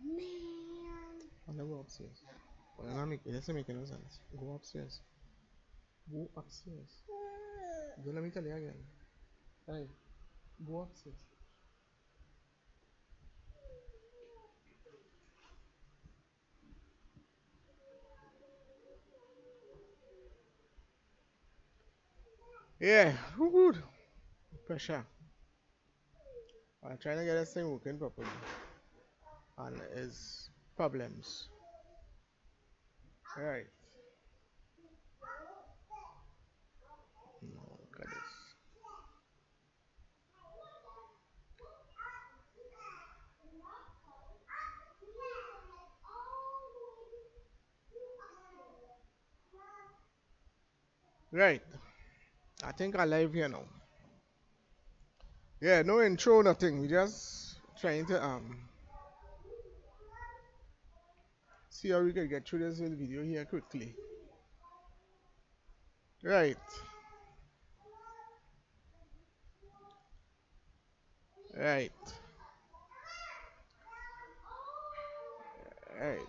Man. I'll go upstairs. Well, it doesn't make any sense. Go upstairs. Go upstairs. Don't let me tell you again. Hey, go upstairs. Yeah, good. Pressure. I'm trying to get this thing working properly. And it's problems. Right. No, look at this. Right. I think I live here now. Yeah, no intro, nothing. We just trying to see how we can get through this little video here quickly. Right. Right. Right.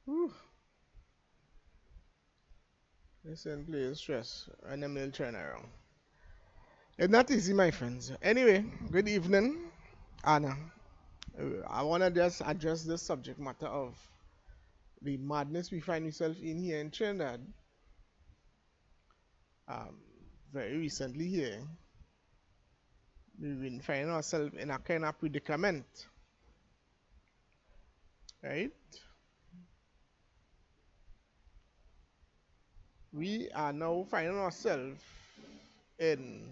Whew. Listen, please, stress. And I'm little turn around. It's not easy, my friends. Anyway, good evening, Anna. I want to just address the subject matter of the madness we find ourselves in here in Trinidad. Um, Very recently here, we've been finding ourselves in a kind of predicament, right? We are now finding ourselves in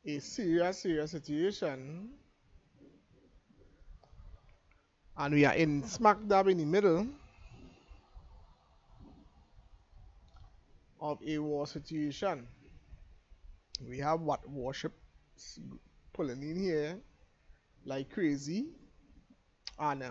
a serious situation, and we are in smack dab in the middle of a war situation. We have what warships pulling in here like crazy, and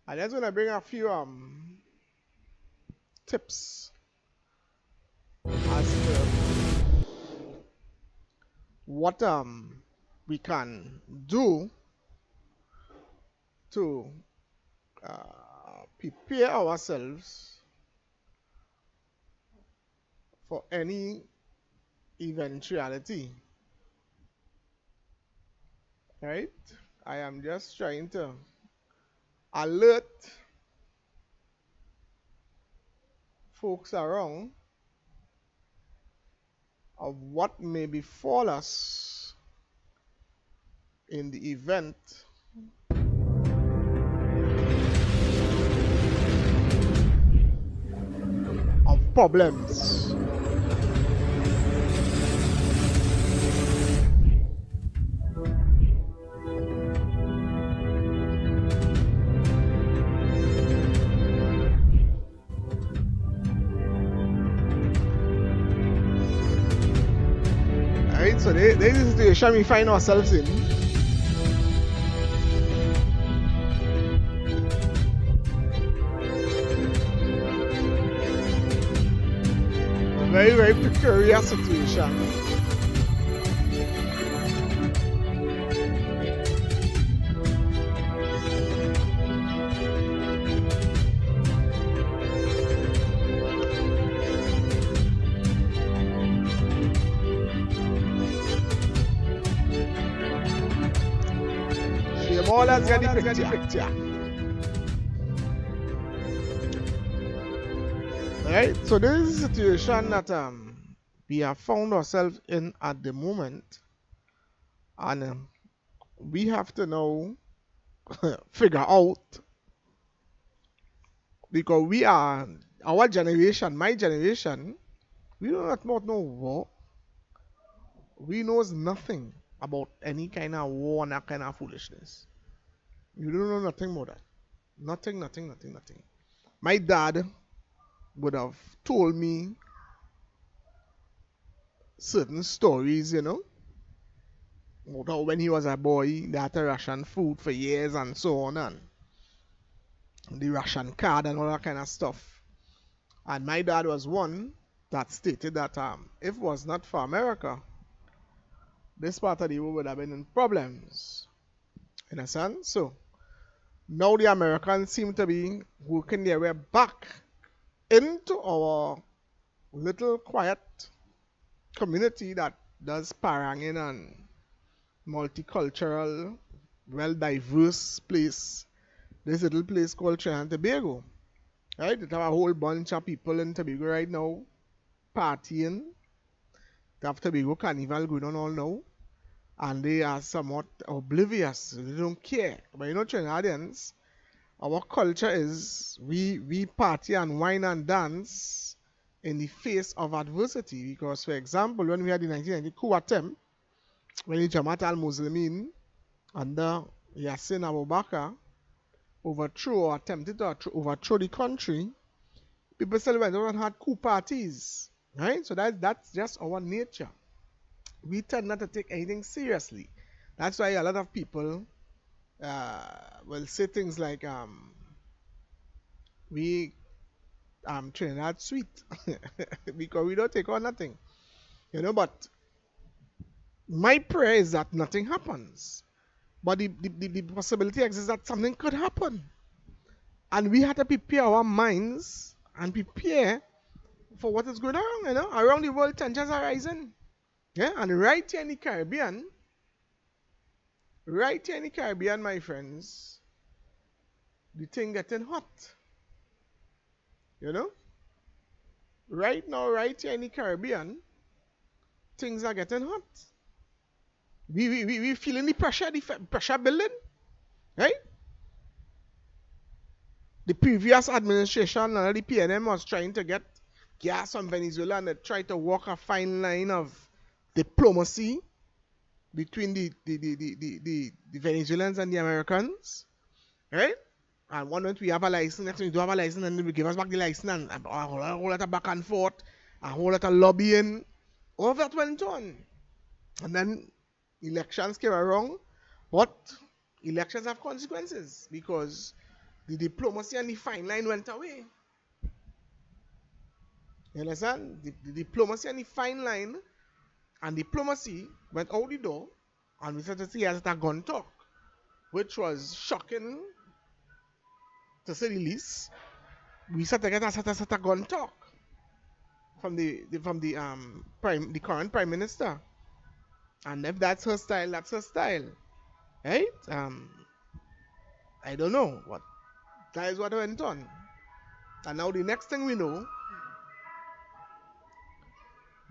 I just want to bring a few tips as to what we can do to prepare ourselves for any eventuality, right? I am just trying to alert folks around of what may befall us in the event of problems. Right, so this is the situation we find ourselves in. A very precarious situation. more or less get the picture. Right? So this is a situation that we have found ourselves in at the moment, and we have to now figure out, because we are, our generation, my generation, we do not know war. We knows nothing about any kind of war and that kind of foolishness. You don't know nothing about that. Nothing. My dad would have told me certain stories, about how when he was a boy, they had to ration food for years and so on, and the ration card and all that kind of stuff. And my dad was one that stated that if it was not for America, this part of the world would have been in problems. In a sense, so now the Americans seem to be working their way back into our little quiet community that does paranging and multicultural, well diverse place. This little place called Trinidad and Tobago. Right? They have a whole bunch of people in Tobago right now partying. They have Tobago Carnival going on all now. And they are somewhat oblivious. They don't care. But Trinidadians, our culture is we party and wine and dance in the face of adversity. Because, for example, when we had the 1990 coup attempt, when the Jamaat al-Muslimin under Yassin Abu Bakr attempted to overthrow the country, people still went out and had coup parties. Right? So that's just our nature. We tend not to take anything seriously. That's why a lot of people will say things like, we Trinidad sweet, because we don't take on nothing. But my prayer is that nothing happens. But the possibility exists that something could happen. And we have to prepare our minds and prepare for what is going on. Around the world, tensions are rising. Yeah, and right here in the Caribbean, my friends, the thing getting hot. Right now, right here in the Caribbean, things are getting hot. We feeling the pressure building, right? The previous administration, the PNM was trying to get gas from Venezuela, and they tried to walk a fine line of diplomacy between the Venezuelans and the Americans, right? And one moment we have a license, next time we do have a license, and then we give us back the license, and a whole lot of back and forth, a whole lot of lobbying. All of that went on. And then elections came around, but elections have consequences because the diplomacy and the fine line went away. You understand? The diplomacy and the fine line and diplomacy went out the door, and we started to see as a gun talk, which was shocking to say the least. We started to get a gun talk from the current prime minister, and if that's her style, that's her style, right? I don't know, what that is what went on, and now the next thing we know,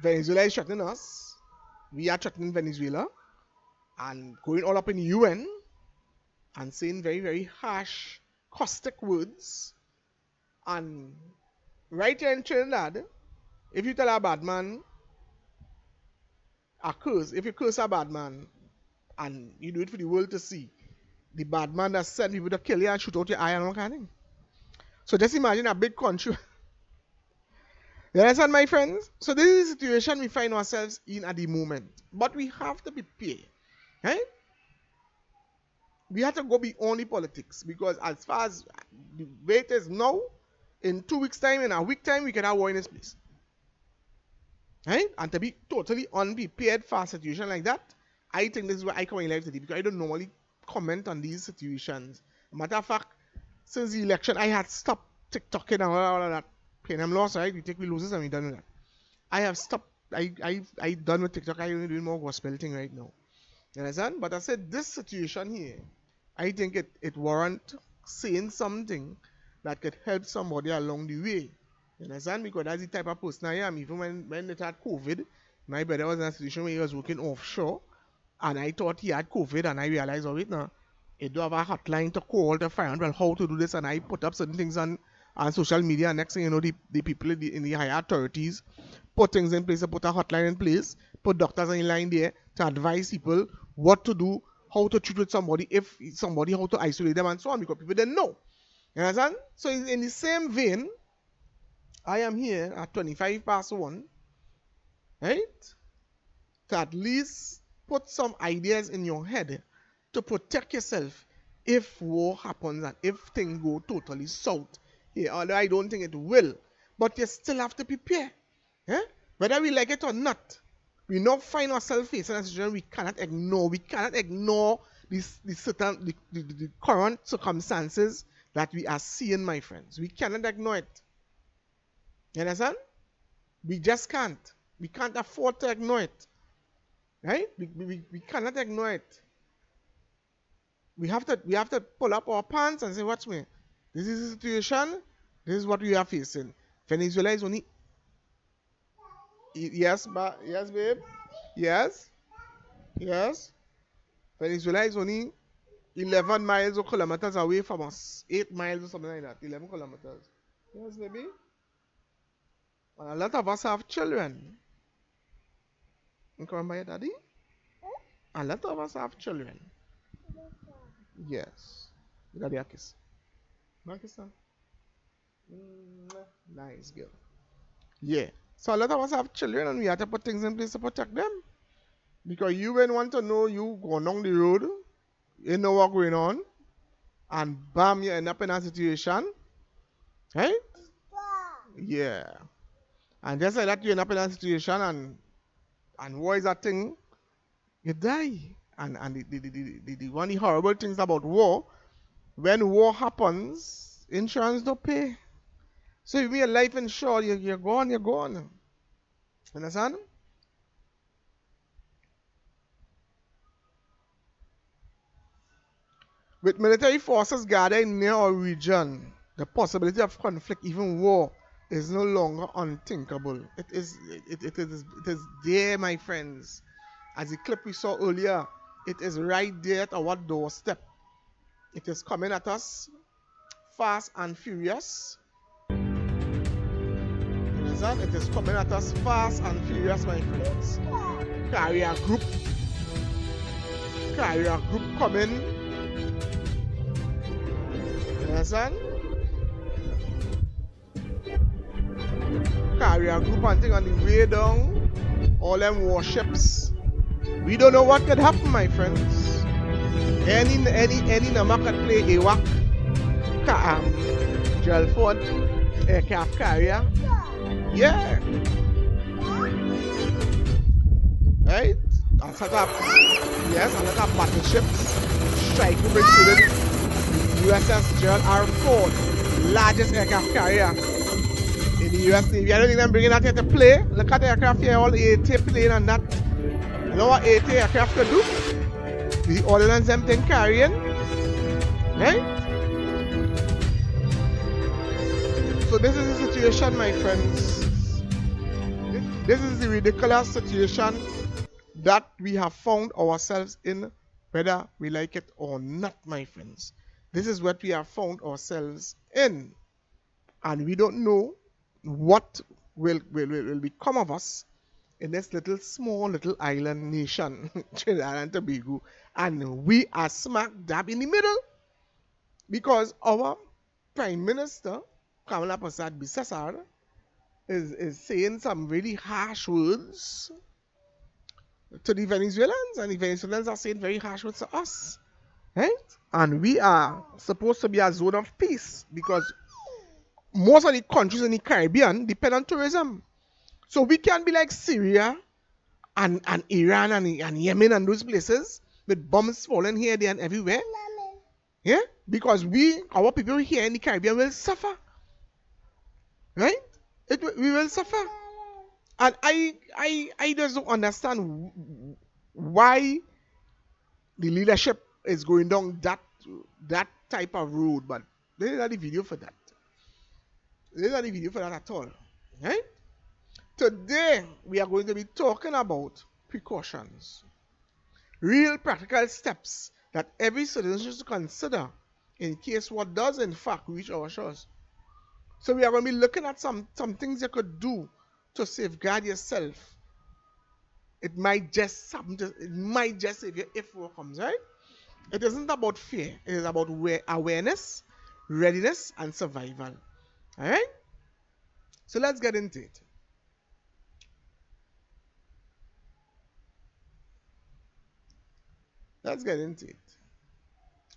Venezuela is threatening us. We are threatening Venezuela, and going all up in the UN and saying very, very harsh, caustic words. And right here in Trinidad, if you tell a bad man a curse, if you curse a bad man and you do it for the world to see, the bad man that sent people to kill you and shoot out your eye and all kind of thing. So just imagine a big country. You understand, my friends? So this is the situation we find ourselves in at the moment. But we have to be prepared. Right? We have to go beyond the politics, because as far as the way it is now, in 2 weeks' time, in a week time, we can have war in this place. Right? And to be totally unprepared for a situation like that, I think this is why I come in live today, because I don't normally comment on these situations. Matter of fact, since the election, I had stopped TikToking and all of that. PNM loss, right? We loses and we done with that. I have stopped. I done with TikTok. I only doing more gospel thing right now. You understand? But I said this situation here, I think it warrant saying something that could help somebody along the way. You understand? Because that's the type of person I am. Even when it had COVID, my brother was in a situation where he was working offshore, and I thought he had COVID, and I realized, oh wait, now, he do have a hotline to call to find out well, how to do this, and I put up certain things on social media, and next thing you know, the people in the higher authorities put things in place, put a hotline in place, put doctors in line there to advise people what to do, how to treat with somebody, if somebody, how to isolate them, and so on, because people didn't know. You understand? So in the same vein, I am here at 25 past 1, right? To at least put some ideas in your head to protect yourself if war happens and if things go totally south. Yeah, although I don't think it will. But you still have to prepare. Eh? Whether we like it or not, we now find ourselves facing a situation we cannot ignore. We cannot ignore the current circumstances that we are seeing, my friends. We cannot ignore it. You understand? We just can't. We can't afford to ignore it. Right? We cannot ignore it. We have to pull up our pants and say, watch me. This is the situation. This is what we are facing. Venezuela is only... Yes, yes, babe. Yes. Yes. Venezuela is only 11 miles or kilometers away from us. 8 miles or something like that. 11 kilometers. Yes, baby. And a lot of us have children. You come by your daddy? A lot of us have children. Yes. Daddy a kiss. Pakistan. Nice girl. Yeah. So a lot of us have children and we have to put things in place to protect them. Because you when want to know you go along the road, you know what's going on, and bam, you end up in a situation. Right? Yeah. And just like that you end up in a situation and war is a thing, you die. And the one of the horrible things about war, when war happens, insurance don't pay. So if your life insured, you're gone, you're gone. Understand? With military forces gathered near our region, the possibility of conflict, even war, is no longer unthinkable. It is there, my friends. As the clip we saw earlier, it is right there at our doorstep. It is coming at us fast and furious. Understand? It is coming at us fast and furious, my friends. Carrier group coming. Understand? Carrier group and thing on the way down. All them warships. We don't know what could happen, my friends. Any number could play AWAC, Gelford, aircraft carrier. Yeah. Right? And set up, yes, and set up battleships. Strike included USS Gerald R. Ford, largest aircraft carrier in the US Navy. I don't think I'm bringing that here to play. Look at the aircraft here, all AT plane and that. You know what AT aircraft could do? The ordnance them thing carrying. Right? So this is the situation, my friends. This is the ridiculous situation that we have found ourselves in, whether we like it or not, my friends. This is what we have found ourselves in. And we don't know what will become of us in this small little island nation, Trinidad and Tobago. And we are smack dab in the middle. Because our Prime Minister, Kamala Prasad Bisasar, is saying some really harsh words to the Venezuelans, and the Venezuelans are saying very harsh words to us. Right? And we are supposed to be a zone of peace because most of the countries in the Caribbean depend on tourism. So we can't be like Syria and Iran and Yemen and those places with bombs falling here, there, and everywhere. Yeah? Because our people here in the Caribbean will suffer. Right? We will suffer. And I just don't understand why the leadership is going down that that type of road, but this is not the video for that. This is not the video for that at all. Right? Today, we are going to be talking about precautions. Real practical steps that every citizen should consider in case what does in fact reach our shores. So we are going to be looking at some things you could do to safeguard yourself. It might just save you if war comes, right? It isn't about fear. It is about awareness, readiness, and survival. All right? So let's get into it. Let's get into it.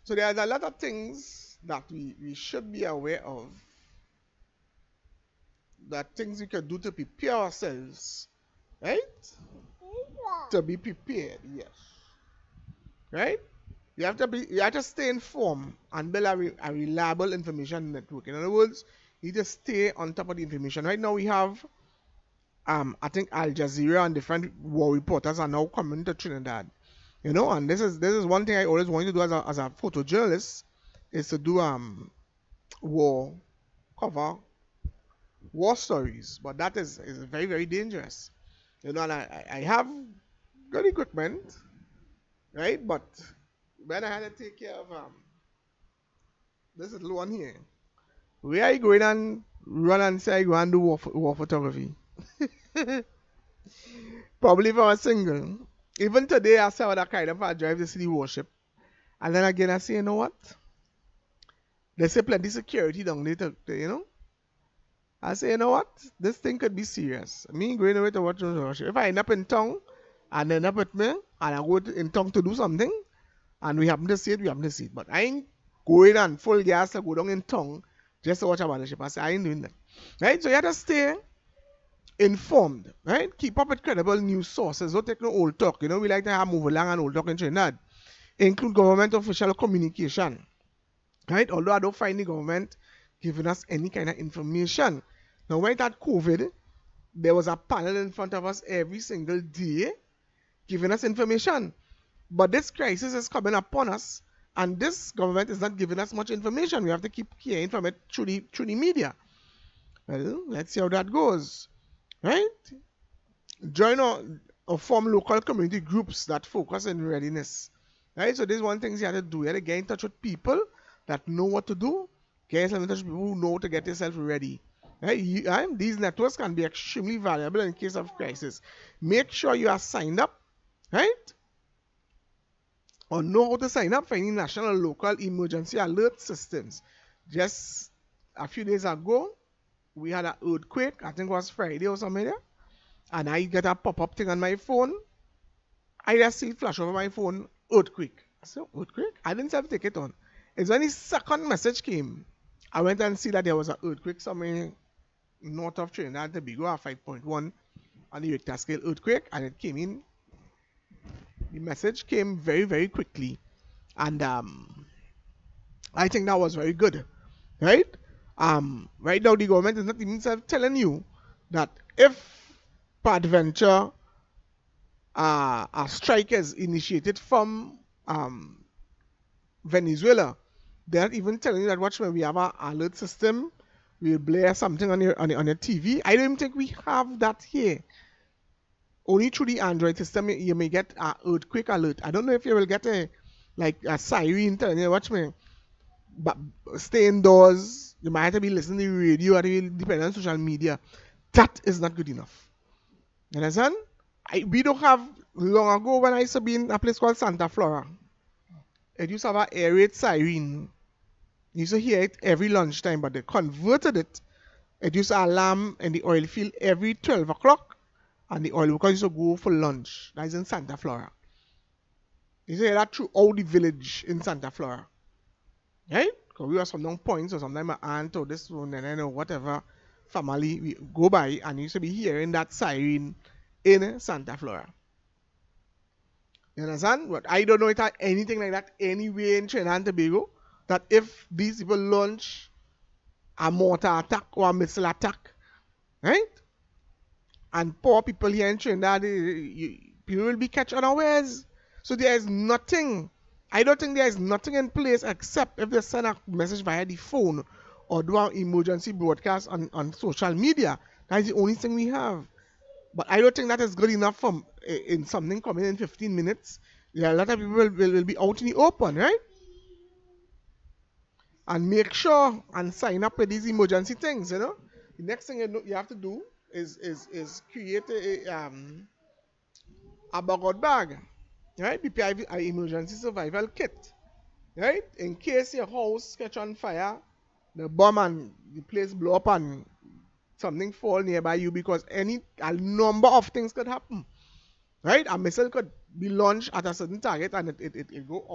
So there's a lot of things that we should be aware of. That things we can do to prepare ourselves, right? To be prepared, yes. Right? You have to stay informed and build a reliable information network. In other words, you just stay on top of the information. Right now we have I think Al Jazeera and different war reporters are now coming to Trinidad. You know, and this is one thing I always wanted to do as a photojournalist, is to do war stories. But that is very, very dangerous. You know, and I have good equipment, right? But when I had to take care of this little one here, where are you going and run and say I go and do war photography? Probably if I was single. Even today I saw that kind of I drive to see the warship. And then again I say, you know what? They say plenty security down there, you know? I say, you know what? This thing could be serious. Me going away to watch the warship. If I end up in town and end up with me and I go in town to do something and we happen to see it, we happen to see it. But I ain't going on full gas to go down in town just to watch about the ship. I say, I ain't doing that. Right? So you have to stay informed, right? Keep up with credible news sources. Don't take no old talk. You know, we like to have move along and old talk in Trinidad. Include government official communication, right? Although I don't find the government giving us any kind of information. Now, when it had COVID, there was a panel in front of us every single day giving us information. But this crisis is coming upon us, and this government is not giving us much information. We have to keep hearing from it through the media. Well, let's see how that goes. Right? Join or form local community groups that focus on readiness. Right? So this is one thing you have to do. You have to get in touch with people that know what to do. Get yourself in touch with people who know to get yourself ready. Right? These networks can be extremely valuable in case of crisis. Make sure you are signed up. Right? Or know how to sign up for any national or local emergency alert systems. Just a few days ago, we had an earthquake, I think it was Friday or something there, and I get a pop-up thing on my phone. I just see it flash over my phone, earthquake. I said, earthquake? I didn't have to take it on. It's when the second message came, I went and see that there was an earthquake somewhere north of Trinidad and Tobago at 5.1 on the Richter scale earthquake, and it came in. The message came very, very quickly, and I think that was very good, right? Right now the government is not even telling you that if peradventure a strike is initiated from Venezuela, they're not even telling you that watch when we have an alert system, we'll blare something on your TV. I don't even think we have that here. Only through the Android system you may get an earthquake alert. I don't know if you will get a siren telling you watch me, but stay indoors. You might have to be listening to the radio or depending on social media. That is not good enough. You understand? We don't have, long ago when I used to be in a place called Santa Flora, it used to have an air raid siren. You used to hear it every lunchtime, but they converted it. It used to alarm in the oil field every 12 o'clock, and the oil workers used to go for lunch. That is in Santa Flora. You used to hear that throughout the village in Santa Flora. Right? Because we were some long points, or sometimes my aunt or this one and then or whatever family we go by, and you used to be hearing that siren in Santa Flora. You understand? But I don't know if anything like that anywhere in Trinidad and Tobago, that if these people launch a mortar attack or a missile attack, right? And poor people here in Trinidad, people will be catch unawares. So there is nothing I don't think there is nothing in place except if they send a message via the phone or do an emergency broadcast on social media. That is the only thing we have. But I don't think that is good enough for in something coming in 15 minutes. Yeah, a lot of people will be out in the open, right? And make sure and sign up with these emergency things, you know. The next thing you have to do is create a bugout bag, right? Prepare an emergency survival kit, right? In case your house catch on fire, the bomb and the place blow up and something fall nearby you, because a number of things could happen, right? A missile could be launched at a certain target and it go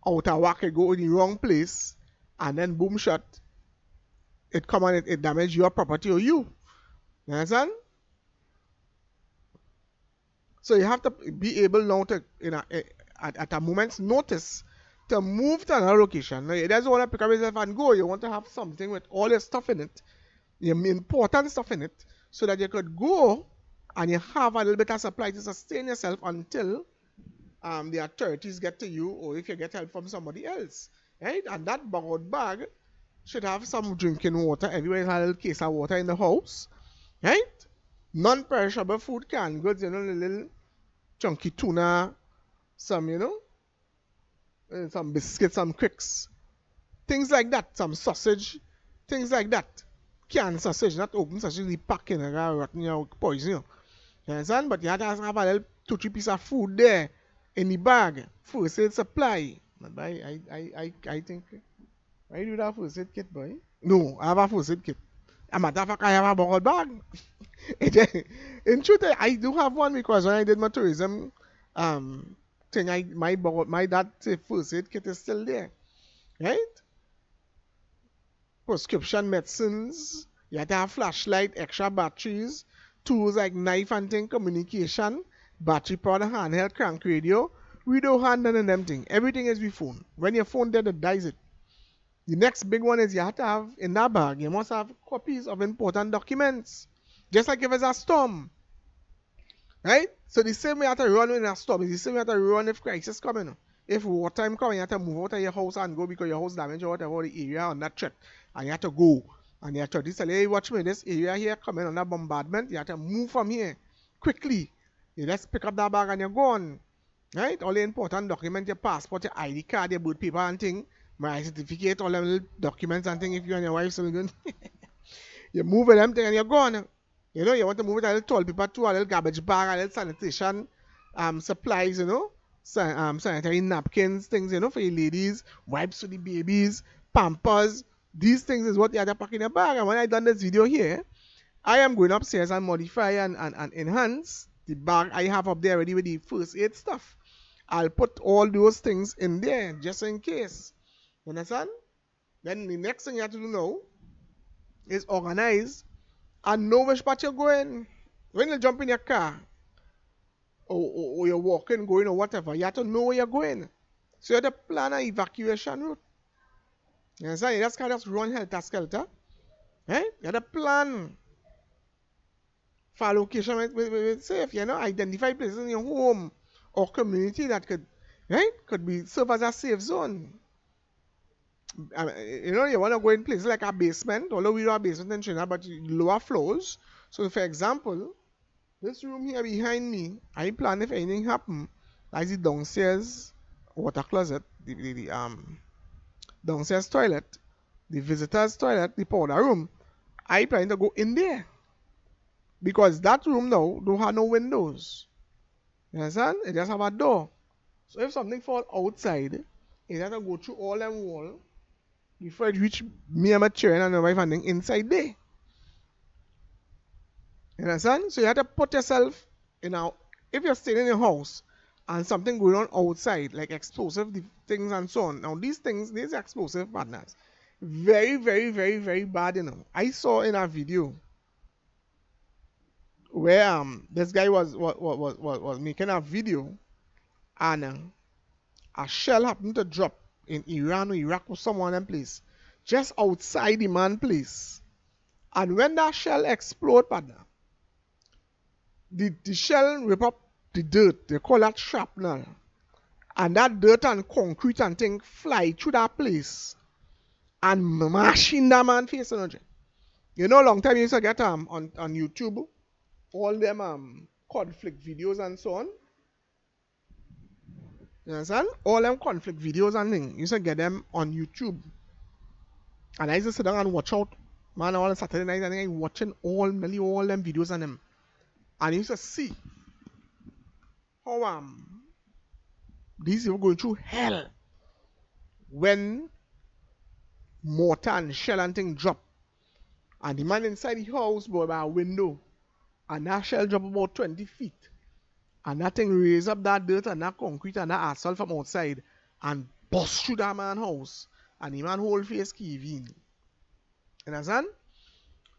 outer whack, it go in the wrong place, and then boom shot, it come and it damage your property or you. You understand? So you have to be able now to, at a moment's notice, to move to another location. Now, you just want to pick up yourself and go. You want to have something with all your stuff in it, your important stuff in it, so that you could go and you have a little bit of supply to sustain yourself until the authorities get to you, or if you get help from somebody else, right? And that borrowed bag should have some drinking water. Everybody has a little case of water in the house, right? Non-perishable food, canned goods, you know, a little chunky tuna, some, you know, some biscuits, some quicks, things like that, some sausage, things like that. Canned sausage, not open sausage, the packing, rotten, you know, poison, you know. You understand? But you have to have a little 2-3 pieces of food there in the bag, first aid supply. But I think, why do you have a first aid kit, boy? No, I have a first aid kit. As a matter of fact, I have a borrowed bag. In truth, I do have one, because when I did my tourism thing, my that first aid kit is still there, right? Prescription medicines, you have to have flashlight, extra batteries, tools like knife and thing, communication, battery powered handheld crank radio, radio hand and them thing. Everything is with phone. When your phone dead, it dies it. The next big one is you have to have in that bag, you must have copies of important documents. Just like if it's a storm. Right? So the same way you have to run in a storm is the same way you have to run if crisis coming. If wartime coming, you have to move out of your house and go because your house damaged or whatever the area on that threat. And you have to go. And you have to tell you, hey, watch me, this area here coming under bombardment. You have to move from here quickly. You just pick up that bag and you're gone. Right? All the important documents, your passport, your ID card, your birth paper and thing, marriage certificate, all the little documents and thing if you and your wife still good. You move with them thing and you're gone. You know, you want to move it a little toilet paper to a little garbage bag, a little sanitation supplies, you know, sanitary napkins, things, you know, for your ladies, wipes for the babies, pampers. These things is what you have to pack in your bag. And when I done this video here, I am going upstairs and modify and enhance the bag I have up there already with the first aid stuff. I'll put all those things in there just in case. You understand? Then the next thing you have to do now is organize and know which part you're going. When you jump in your car or you're walking, going or whatever, you have to know where you're going. So you have to plan an evacuation route. You understand? You just can't just run helter-skelter. Right? You have to plan for location with safe, you know, identify places in your home or community that could, right, could be serve as a safe zone. You know, you want to go in places like a basement, although we don't have a basement in Trinidad, but lower floors. So, for example, this room here behind me, I plan if anything happen, that's the downstairs water closet, the downstairs toilet, the visitors toilet, the powder room. I plan to go in there because that room now don't have no windows. You understand? It just have a door. So if something fall outside, it have to go through all them walls before it reach me and my children and my wife and then inside there. You understand? So you have to put yourself in a, if you're staying in your house and something going on outside, like explosive things and so on. Now these things, these explosive partners, very, very, very, very bad, you know. I saw in a video where this guy was making a video and a shell happened to drop in Iran or Iraq or somewhere in place, just outside the man place. And when that shell explode, partner, the shell rip up the dirt, they call that shrapnel, and that dirt and concrete and thing fly through that place and mashing that man face on. You know, long time you used to get on YouTube all them conflict videos and so on. You understand? All them conflict videos and things. You used to get them on YouTube. And I used to sit down and watch out. Man, all on Saturday night and I watching nearly all them videos on them. And you used to see how these people going through hell when mortar and shell and thing drop. And the man inside the house boy by a window. And that shell drop about 20 feet. And that thing raise up that dirt and that concrete and that asphalt from outside and bust through that man's house. And the man whole face cave in. You understand?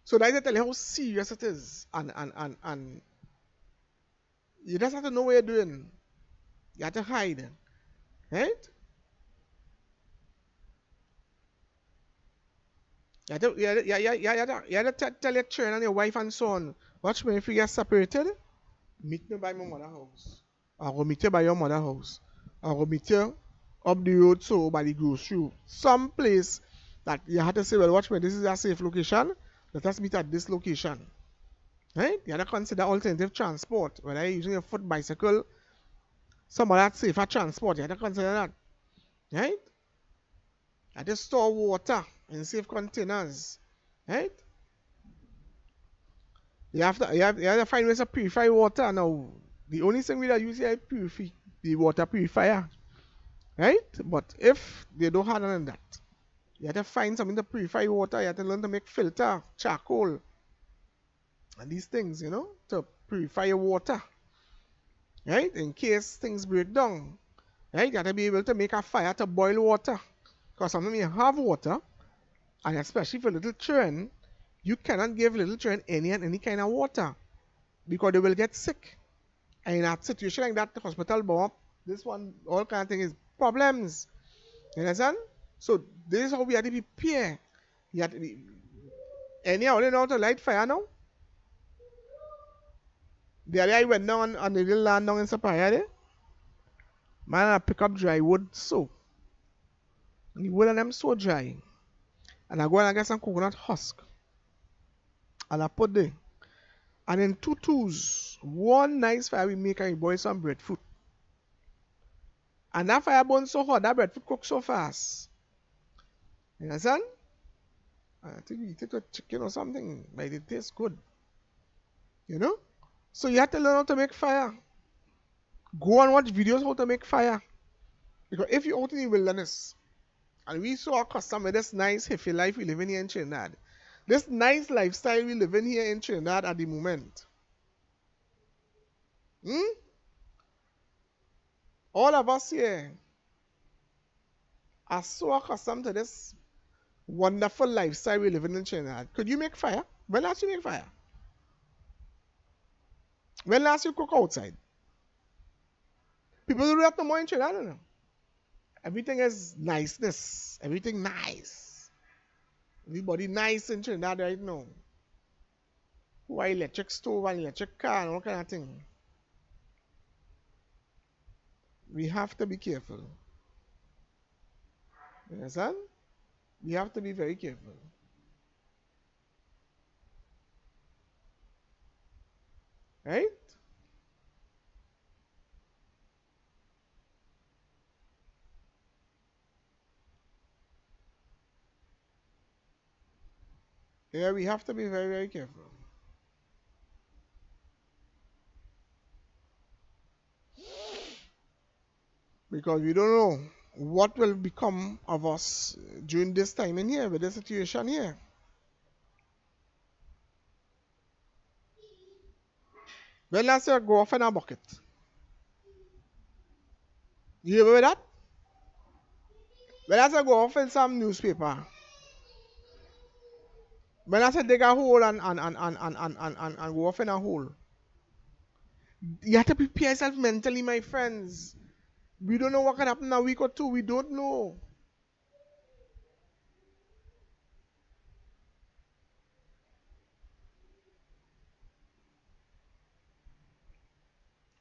So that is tell you how serious it is. And you just have to know what you're doing. You have to hide. Right? You have to tell your children and your wife and son, watch me if you get separated, meet me by my mother's house. I'll go meet you by your mother's house. I'll go meet you up the road so by the grocery. Some place that you have to say, well, watch me, this is a safe location. Let us meet at this location. Right? You have to consider alternative transport. Whether you're using a foot bicycle, some of that safer transport, you have to consider that. Right? You have to store water in safe containers. Right? You have to find ways to purify water. Now, the only thing we are using is purify the water purifier. Right? But if they don't have none of that, you have to find something to purify water. You have to learn to make filter, charcoal, and these things, you know, to purify your water. Right? In case things break down. Right? You have to be able to make a fire to boil water. Because sometimes you have water, and especially for little children, you cannot give little children any kind of water because they will get sick. And in a situation like that, the hospital bomb, this one, all kind of thing is problems. You understand? So this is how we have to prepare. You have to be, anyhow, you know how to light fire now? The other I went down on the little land down in Sapphire there. Man, I pick up dry wood so. The wood and them so dry. And I go and get some coconut husk. And I put there. And in 2 tools, one nice fire we make and we boil some breadfruit. And that fire burns so hot, that breadfruit cooks so fast. You understand? I think we eat it with chicken or something, but it tastes good. You know? So you have to learn how to make fire. Go and watch videos how to make fire. Because if you're out in the wilderness, and we so accustomed with this nice hippie life we live in here in Trinidad, this nice lifestyle we live in here in Trinidad at the moment. All of us here are so accustomed to this wonderful lifestyle we live in Trinidad. Could you make fire? When last you make fire? When last you cook outside? People do that no more in Trinidad, I don't know. Everything is niceness. Everything nice. Everybody nice in Trinidad right now. Who are electric stove and electric car and all kind of thing. We have to be careful. You understand? We have to be very careful. Right? Yeah, we have to be very, very careful. Because we don't know what will become of us during this time in here, with the situation here. When last year go off in a bucket? You ever with that? When last year go off in some newspaper? When last year dig a hole and go off in a hole? You have to prepare yourself mentally, my friends. We don't know what can happen in a week or two. We don't know.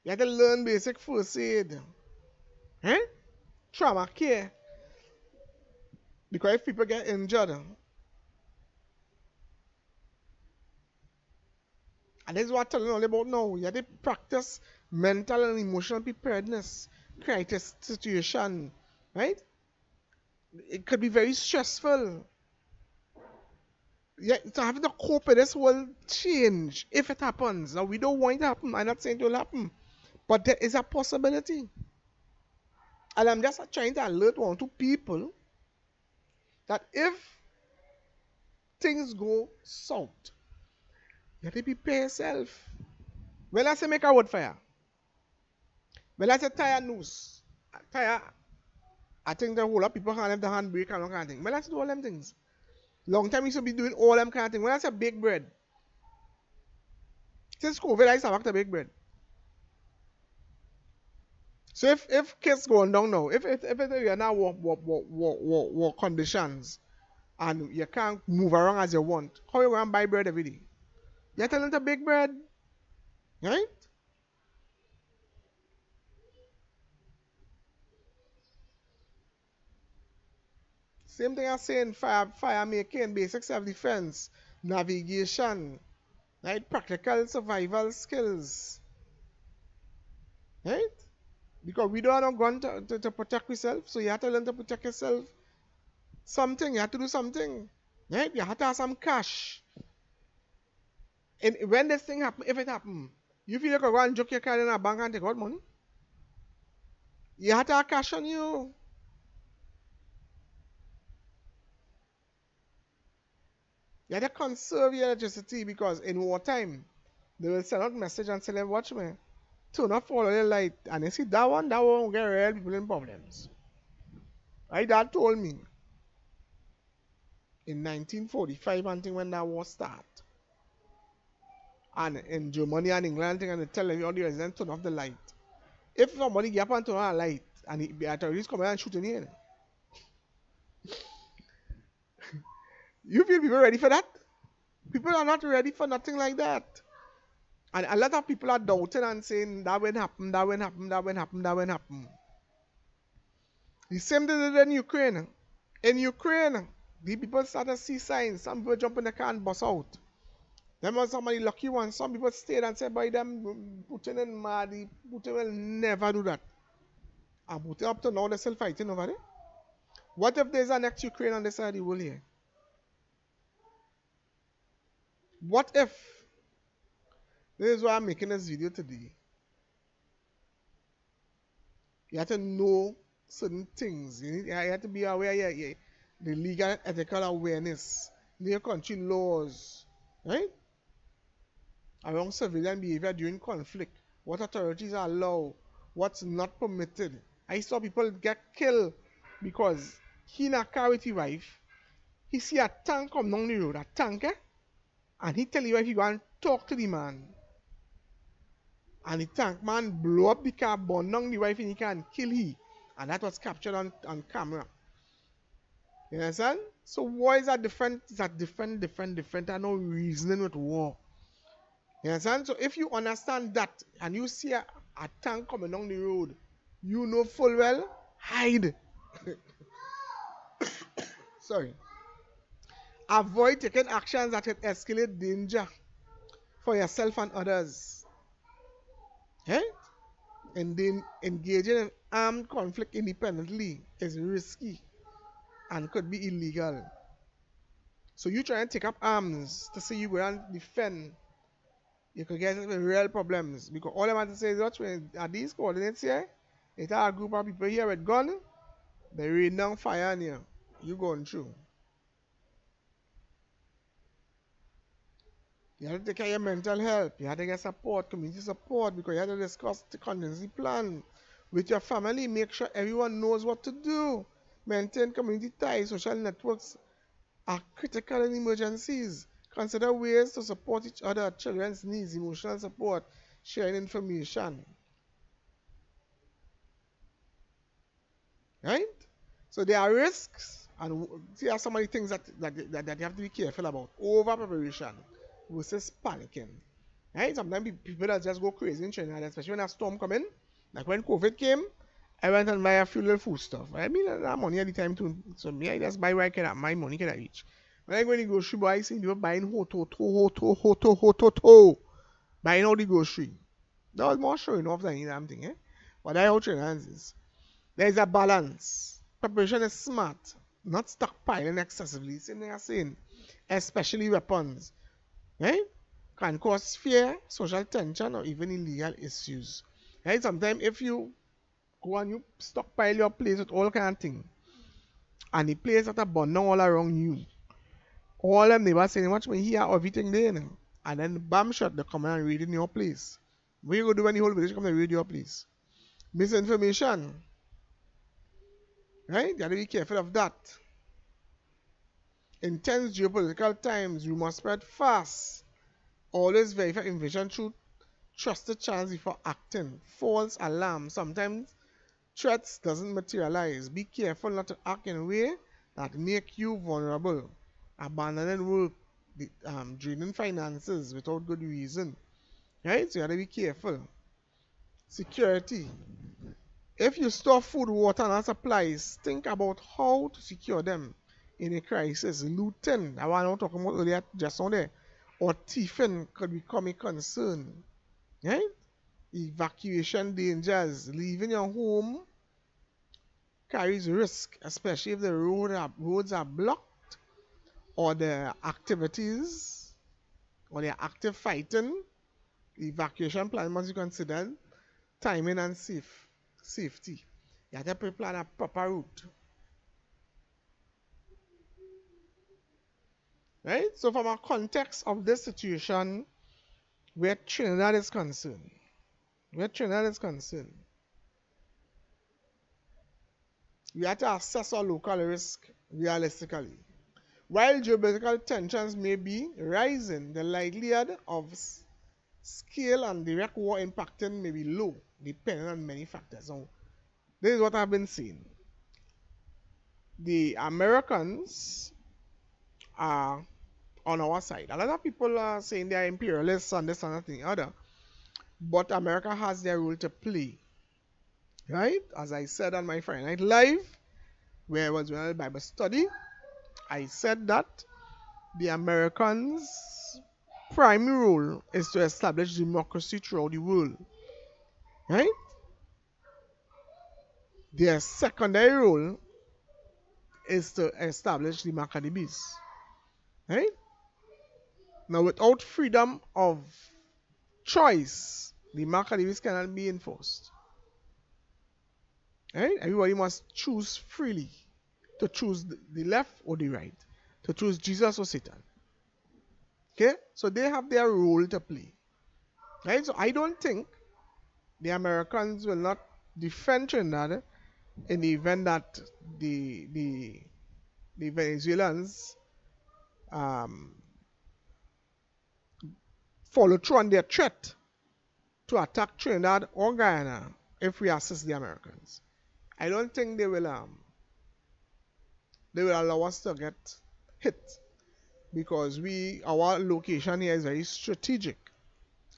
You have to learn basic first aid. Eh? trauma care. Because if people get injured, and this is what I'm telling you all about now, you have to practice mental and emotional preparedness, crisis situation, right? It could be very stressful. Yeah, so having to cope with this will change if it happens. Now we don't want it to happen. I'm not saying it will happen, but there is a possibility. And I'm just trying to alert one to people that if things go south, you have to prepare yourself. When I say make a wood fire, when I say tire noose, tire, I think the whole lot of people can't have the handbrake and all kind of thing. When I say do all them things, long time you should be doing all them kind of things. When I say bake bread, since COVID, I used to have to bake bread. So if kids going down now, if you're now war conditions and you can't move around as you want, how you going to buy bread every day? You're telling them to bake bread, right? Same thing I say in fire making, basic self-defense, navigation, right? Practical survival skills, right? Because we don't have a gun to protect yourself, so you have to learn to protect yourself. Something, you have to do something, right? You have to have some cash. And when this thing happen, if it happen, you feel like you go and joke your card in a bank and take out money? You have to have cash on you. You have to conserve your electricity because in wartime, they will send out message and say, watch me, turn off all of the light. And you see that one will get real people in problems. My dad told me in 1945, I think when that war started, and in Germany and England, and they tell all the residents turn off the light. If somebody get up and turn on a light, and the authorities come and shoot in here, you feel people ready for that? People are not ready for nothing like that. And a lot of people are doubting and saying that won't happen, that won't happen, that won't happen, that won't happen. The same thing they did in Ukraine. In Ukraine, the people start to see signs. Some people jump in the car and bust out. There was somebody lucky one. Some people stayed and said, by them, Putin and Madi, Putin will never do that. And Putin up to now, they're still fighting over it. What if there's an next Ukraine on the side of the world here? What if? This is why I'm making this video today. You have to know certain things. You have to be aware, the legal and ethical awareness, the country laws, right? Around civilian behavior during conflict, what authorities allow, what's not permitted. I saw people get killed because he in a car with his wife, he see a tank come down the road, a tank, and he tell you if you go and talk to the man. And the tank man blow up the car, burn down the wife, and he can kill he. And that was captured on camera. You understand? So war is different, and no reasoning with war. You understand? So if you understand that, and you see a tank coming down the road, you know full well, hide. Sorry. Avoid taking actions that can escalate danger for yourself and others. Right? And then engaging in armed conflict independently is risky and could be illegal. So you try and take up arms to say you go and defend, you could get into real problems. Because all I want to say is, watch me, at these coordinates here, it's a group of people here with gun, they rain down fire on you. You going through. You have to take care of your mental health. You have to get support, community support, because you have to discuss the contingency plan with your family. Make sure everyone knows what to do. Maintain community ties. Social networks are critical in emergencies. Consider ways to support each other, children's needs, emotional support, sharing information. Right? So there are risks, and there are so many things that you have to be careful about. Over preparation versus panicking. Right? Sometimes people that just go crazy in Trinidad, especially when a storm come in. Like when COVID came, I went and buy a few little food stuff. I mean, that money at the time too. So me, I just buy where I can have my money can I reach. When I go in the grocery, boy, I see you buying ho. Buying all the grocery. That was more showing off than any damn thing, eh? But I how Trinidad is. There is a balance. Preparation is smart, not stockpiling excessively. Same thing I'm saying, especially weapons, right? Can cause fear, social tension, or even illegal issues. Right? Sometimes if you go and you stockpile your place with all kind of things, and the place that are burn down all around you, all them neighbors saying, watch me here, everything there, now. And then the bomb shot, they come and raid in your place. What you go do when the whole village come and raid your place? Misinformation, right? You gotta be careful of that. Intense geopolitical times, you must spread fast. Always verify information through trusted channels before acting. False alarm. Sometimes threats doesn't materialize. Be careful not to act in a way that make you vulnerable. Abandoning work, draining finances without good reason. Right? So you gotta be careful. Security. If you store food, water, and supplies, think about how to secure them in a crisis. Looting, I was talking about earlier just on there, or thieving could become a concern. Right? Evacuation dangers. Leaving your home carries risk, especially if the roads are blocked or the activities or the active fighting. The evacuation plan must be considered. Timing and safety. You have to pre-plan a proper route. Right? So from a context of this situation, where Trinidad is concerned, we have to assess our local risk realistically. While geopolitical tensions may be rising, the likelihood of scale and direct war impacting may be low, depending on many factors. So, this is what I've been seeing. The Americans are on our side. A lot of people are saying they are imperialists and this and that and the other. But America has their role to play. Right? As I said on my Friday Night Live, where I was doing a Bible study, I said that the Americans' primary role is to establish democracy throughout the world. Right? Their secondary role is to establish the Maccabees. Right? Now, without freedom of choice, the Maccabees cannot be enforced. Right? Everybody must choose freely to choose the left or the right, to choose Jesus or Satan. Okay? So they have their role to play. Right? So I don't think the Americans will not defend Trinidad in the event that the Venezuelans follow through on their threat to attack Trinidad or Guyana if we assist the Americans. I don't think they will allow us to get hit, because our location here is very strategic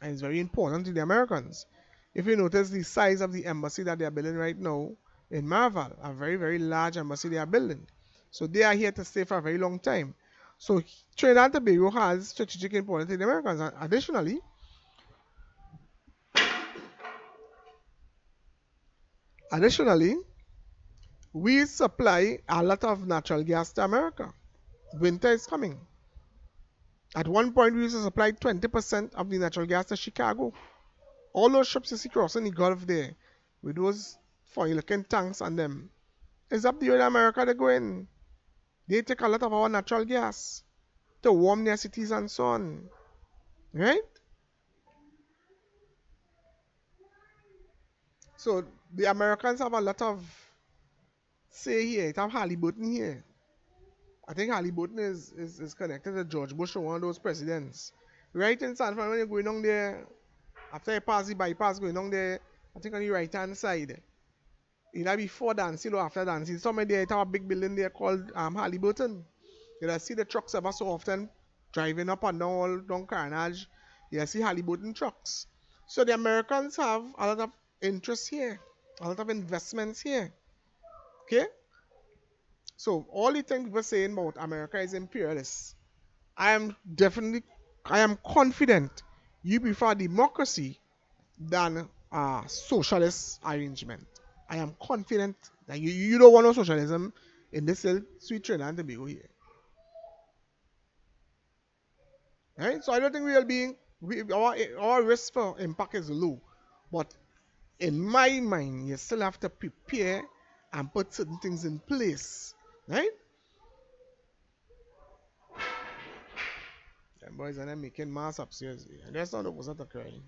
and it's very important to the Americans. If you notice the size of the embassy that they are building right now in Marval, a very, very large embassy they are building. So they are here to stay for a very long time. So Trinidad and Tobago has strategic importance to the Americans. And additionally, we supply a lot of natural gas to America. Winter is coming. At one point, we used to supply 20% of the natural gas to Chicago. All those ships you see crossing the Gulf there, with those funny-looking tanks on them, it's up the way America they go in. They take a lot of our natural gas to warm their cities and so on. Right? So the Americans have a lot of say here. It have Halliburton here. I think Halliburton is connected to George Bush, or one of those presidents. Right in San Fran, when you're going on there, after you pass the bypass, going on there, I think on the right hand side, either before dancing or after dancing, somewhere there, it have a big building there called Halliburton. You'll see the trucks ever so often driving up and down all down Carnage. You'll see Halliburton trucks. So the Americans have a lot of interest here. a lot of investments here. Okay? So all the things people saying about America is imperialist. I am definitely, I am confident you prefer democracy than a socialist arrangement. I am confident that you don't want no socialism in this sweet Trinidad and Tobago here. Right? So I don't think we will be, our risk for impact is low. But in my mind, you still have to prepare and put certain things in place. Right? Them boys and them making mass upstairs. And that's not the opposite of crying.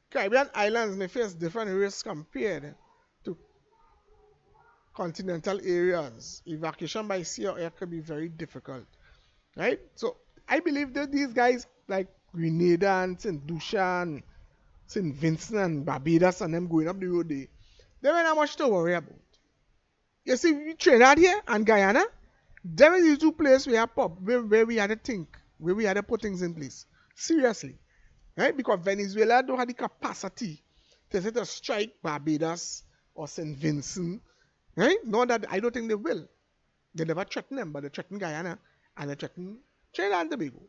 Caribbean islands may face different risks compared to continental areas. Evacuation by sea or air could be very difficult. Right? So I believe that these guys like Grenada and St. Lucia and St. Vincent and Barbados and them going up the road there, they don't have much to worry about. You see, Trinidad here and Guyana, there is the two places where we had to think, where we had to put things in place. Seriously. Right? Because Venezuela don't have the capacity to say to strike Barbados or St. Vincent. Right? Not that I don't think they will. They never threaten them, but they threaten Guyana and they threaten Trinidad and Tobago.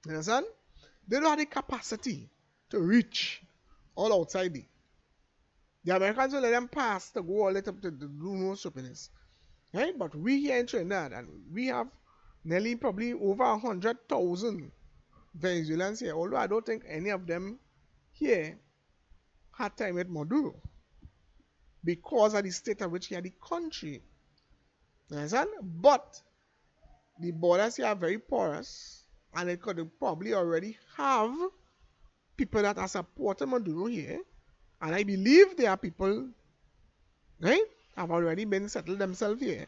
You understand? They don't have the capacity to reach all outside there. The Americans will let them pass to go all the way up to do no stupidness. Right? But we here in Trinidad, and we have nearly probably over 100,000 Venezuelans here, although I don't think any of them here had time with Maduro because of the state of which he had the country. You understand? But the borders here are very porous, and it could probably already have people that are supporting Maduro here. And I believe there are people, right, have already been settled themselves here.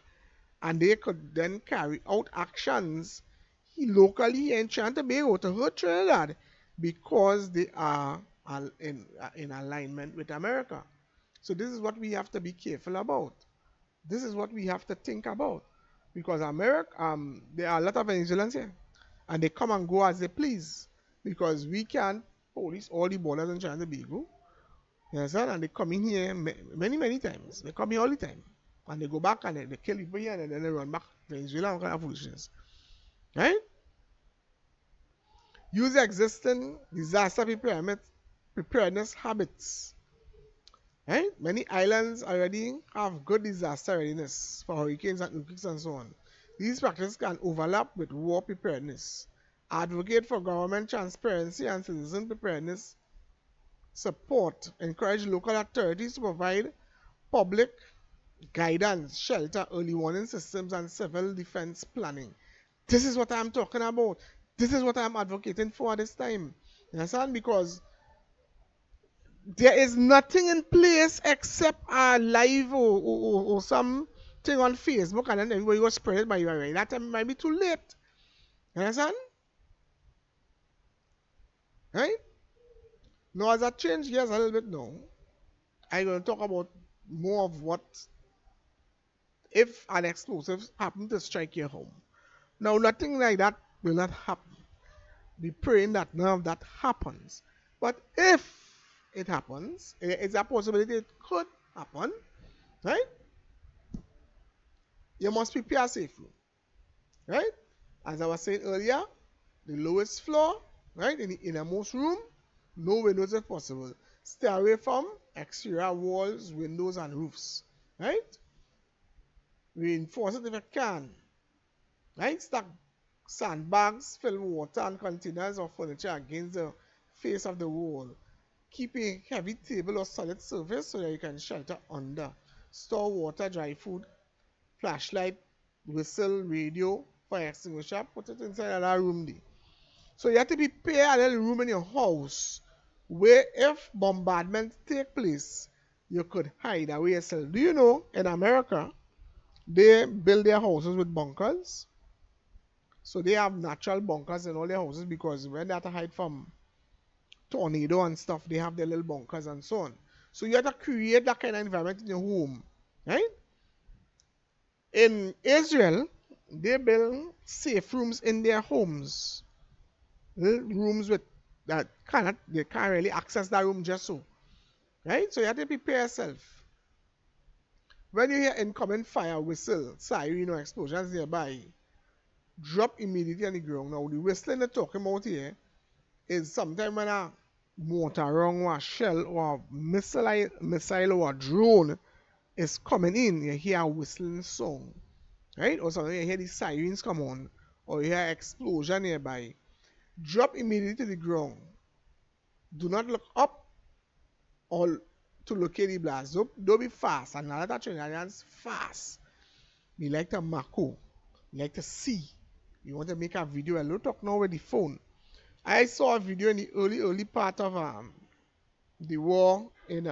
And they could then carry out actions locally in Trinidad and Tobago to hurt Trinidad because they are in alignment with America. So this is what we have to be careful about. This is what we have to think about. Because America, there are a lot of Venezuelans here. And they come and go as they please. Because we can't police all the borders in Trinidad and Tobago. You understand? And they come in here many, many times. They come here all the time. And they go back and they kill people here and then they run back to Venezuela and kind of foolishness. Right? Use existing disaster preparedness habits. Right? Many islands already have good disaster readiness for hurricanes and earthquakes and so on. These practices can overlap with war preparedness. Advocate for government transparency and citizen preparedness support. Encourage local authorities to provide public guidance, shelter, early warning systems, and civil defense planning. This is what I'm talking about. This is what I'm advocating for at this time. You understand? Because there is nothing in place except a live or something on Facebook, and then everybody will spread it by you. Right? That time might be too late. You understand? Right? Now, as I change gears a little bit now, I'm going to talk about more of what if an explosive happened to strike your home. Now, nothing like that will not happen. Be praying that none of that happens. But if it happens, it's a possibility it could happen, right? You must prepare safely, right? As I was saying earlier, the lowest floor, right, in the innermost room, no windows if possible. Stay away from exterior walls, windows, and roofs, right? Reinforce it if you can, right? Stack sandbags, fill water and containers or furniture against the face of the wall. Keep a heavy table or solid surface so that you can shelter under. Store water, dry food, flashlight, whistle, radio, fire extinguisher. Put it inside another room there. So you have to prepare a little room in your house where if bombardment take place, you could hide away yourself. Do you know in America, they build their houses with bunkers? So they have natural bunkers in all their houses because when they have to hide from tornado and stuff, they have their little bunkers and so on. So you have to create that kind of environment in your home, right? In Israel, they build safe rooms in their homes. Little rooms with that cannot they can't really access that room just so. Right? So you have to prepare yourself. When you hear incoming fire, whistle, siren or explosions nearby, drop immediately on the ground. Now the whistling they're talking about here is sometimes when a mortar wrong or a shell or a missile or a drone is coming in, you hear a whistling song. Right? Or sometimes you hear the sirens come on, or you hear explosion nearby. Drop immediately to the ground. Do not look up or to locate the blast. Don't be fast. And now that Trinidadians fast. They like to macro. They like to see. You want to make a video and don't talk now with the phone. I saw a video in the early part of the war in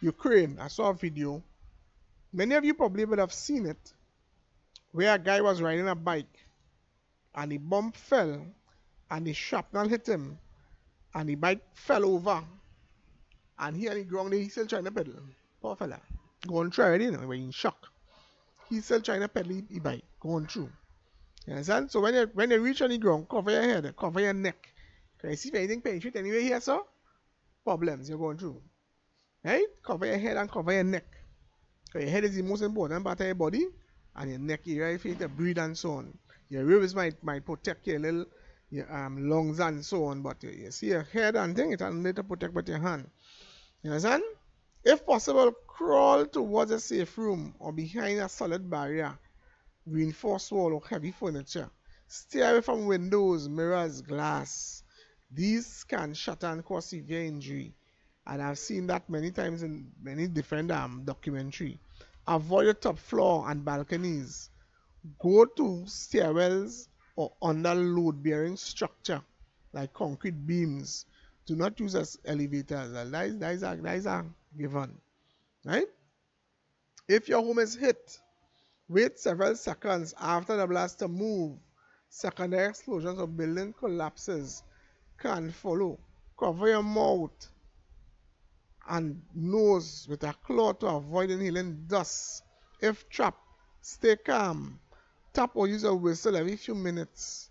Ukraine. I saw a video. Many of you probably would have seen it, where a guy was riding a bike and the bomb fell and the shrapnel hit him and the bike fell over and he on the ground he still trying to pedal. Poor fella. Going through already, you know, in shock. He's still trying to pedal the bike, going through. You understand? So when you reach on the ground, cover your head, cover your neck. Can you see if anything penetrates anywhere here, sir? Problems you're going through. Right? Cover your head and cover your neck. Because your head is the most important part of your body, and your neck area if you need to breathe and so on. Your ribs might protect your little lungs and so on, but you see your head and thing, it only to protect with your hand. You understand? If possible, crawl towards a safe room or behind a solid barrier, reinforced wall or heavy furniture. Stay away from windows, mirrors, glass. These can shatter and cause severe injury. And I've seen that many times in many different documentaries. Avoid the top floor and balconies. Go to stairwells or under load-bearing structure like concrete beams. Do not use as elevators. That is a given. Right? If your home is hit, wait several seconds after the blast to move. Secondary explosions or building collapses can follow. Cover your mouth and nose with a cloth to avoid inhaling dust. If trapped, stay calm. Tap or use a whistle every few minutes.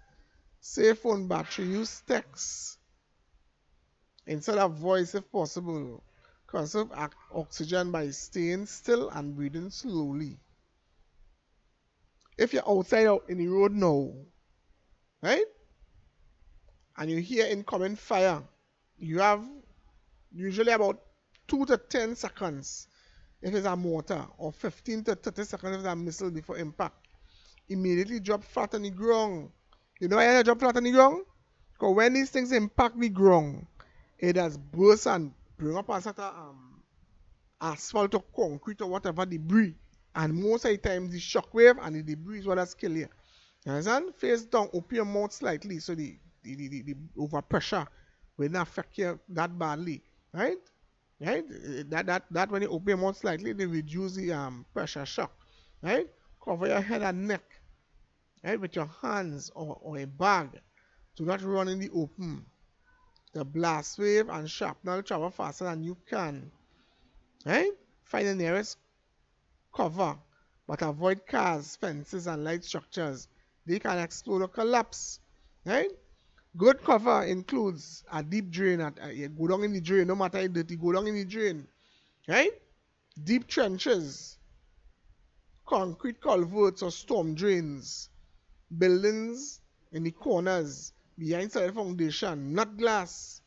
Save phone battery. Use text instead of voice if possible. Conserve oxygen by staying still and breathing slowly. If you're outside out in the road now, right, and you hear incoming fire, you have usually about 2 to 10 seconds if it's a mortar, or 15 to 30 seconds if it's a missile before impact. Immediately drop flat on the ground. You know why I drop flat on the ground? Because when these things impact the ground, it has burst and bring up a sort of asphalt or concrete or whatever debris. And most of the time, the shock wave and the debris is what has killed you. You understand? Face down, open your mouth slightly so the overpressure will not affect you that badly. Right? Right? That when you open your mouth slightly, they reduce the pressure shock. Right? Cover your head and neck. Right? With your hands or a bag. Do not run in the open. The blast wave and shrapnel travel faster than you can. Right? Find the nearest cover, but avoid cars, fences, and light structures. They can explode or collapse. Right? Good cover includes a deep drain. Go down in the drain, no matter how dirty, go down in the drain. Right? Deep trenches, concrete culverts or storm drains, buildings in the corners, behind solid foundation, not glass,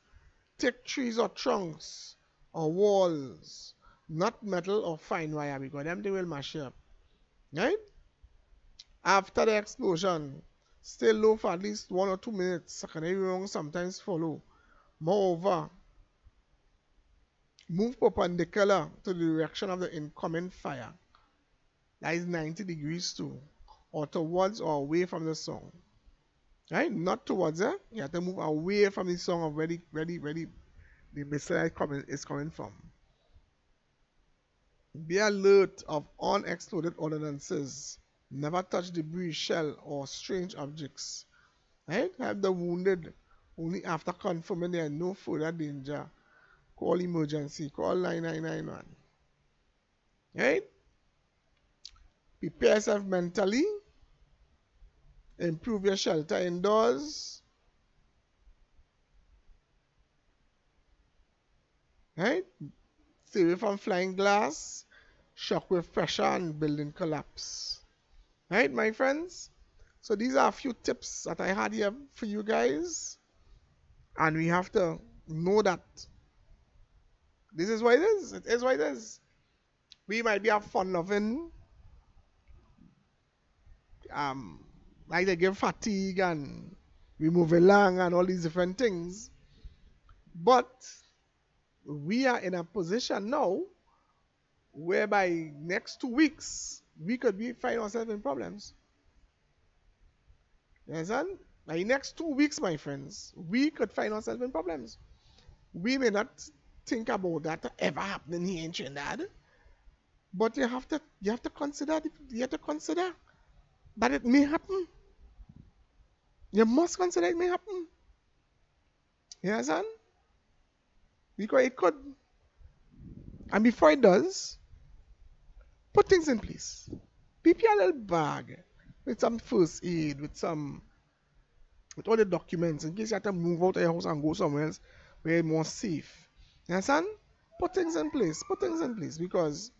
thick trees or trunks or walls, not metal or fine wire, because them they will mash up. Right? After the explosion, stay low for at least 1 or 2 minutes. Secondary rounds sometimes follow. Moreover, move perpendicular to the direction of the incoming fire. That is 90 degrees too, or towards or away from the song. Right? Not towards it. You have to move away from the song of where the missile is coming from. Be alert of unexploded ordnances. Never touch debris, shell, or strange objects. Right? Help the wounded only after confirming there is no further danger. Call emergency. Call 9991. Right? Prepare yourself mentally. Improve your shelter indoors. Right? Stay away from flying glass, shockwave pressure, and building collapse. Right, my friends? So these are a few tips that I had here for you guys. And we have to know that this is what it is. It is what it is. We might be a fun-loving, like they give fatigue and remove lung and all these different things. But we are in a position now whereby next 2 weeks we could find ourselves in problems. You understand? By next 2 weeks, my friends, we could find ourselves in problems. We may not think about that ever happening here in Trinidad, but you have to consider that it may happen. You must consider it may happen. You understand? Because it could. And before it does, put things in place. Prepare a little bag with some first aid, with all the documents in case you have to move out of your house and go somewhere else where it's more safe. You understand? Put things in place. Put things in place because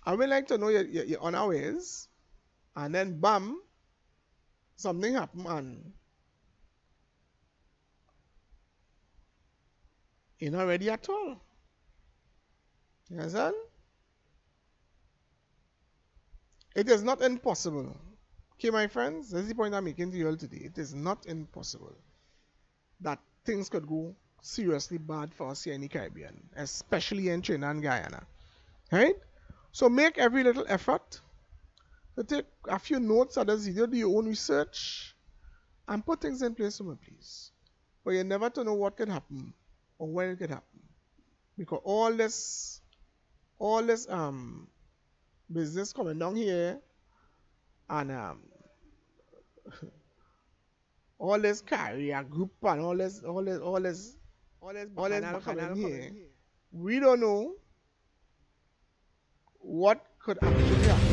I would like to know you're on our ways, and then bam, something happen and you're not ready at all. You understand? It is not impossible. Okay, my friends, that's the point I'm making to you all today. It is not impossible that things could go seriously bad for us here in the Caribbean, especially in Trinidad and Guyana. Right? So make every little effort to take a few notes at this video, do your own research, and put things in place for me, please. But you never to know what could happen or when it could happen. Because all this business coming down here and all this carrier group and all this coming here, we don't know what could actually happen.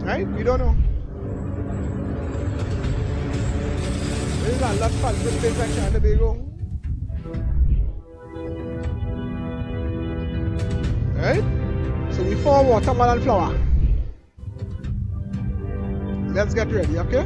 Right? We don't know. There is a lot of fun with things like Trinidad and Tobago. Right? So before watermelon flower. Let's get ready, okay?